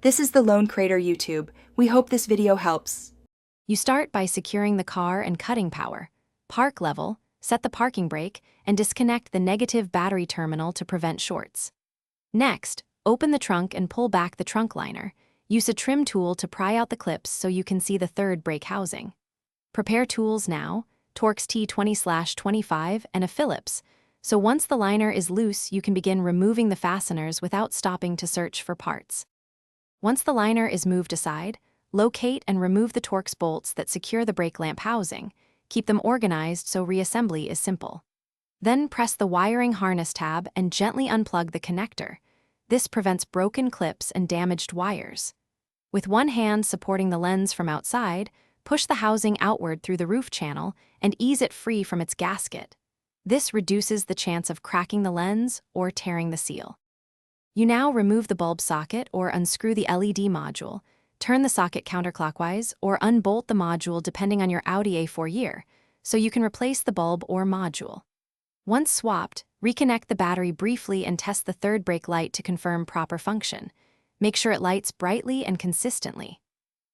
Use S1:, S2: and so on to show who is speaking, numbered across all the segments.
S1: This is the Lone Crater YouTube. We hope this video helps.
S2: You start by securing the car and cutting power. Park level, set the parking brake, and disconnect the negative battery terminal to prevent shorts. Next, open the trunk and pull back the trunk liner. Use a trim tool to pry out the clips so you can see the third brake housing. Prepare tools now, Torx T20/25 and a Phillips, so once the liner is loose you can begin removing the fasteners without stopping to search for parts. Once the liner is moved aside, locate and remove the Torx bolts that secure the brake lamp housing. Keep them organized so reassembly is simple. Then press the wiring harness tab and gently unplug the connector. This prevents broken clips and damaged wires. With one hand supporting the lens from outside, push the housing outward through the roof channel and ease it free from its gasket. This reduces the chance of cracking the lens or tearing the seal. You now remove the bulb socket or unscrew the LED module, turn the socket counterclockwise or unbolt the module depending on your Audi A4 year, so you can replace the bulb or module. Once swapped, reconnect the battery briefly and test the third brake light to confirm proper function. Make sure it lights brightly and consistently.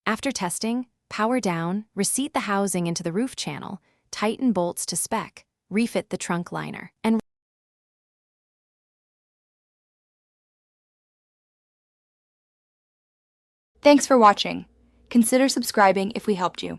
S2: After testing, power down, reseat the housing into the roof channel, tighten bolts to spec, refit the trunk liner, and
S1: Thanks for watching. Consider subscribing if we helped you.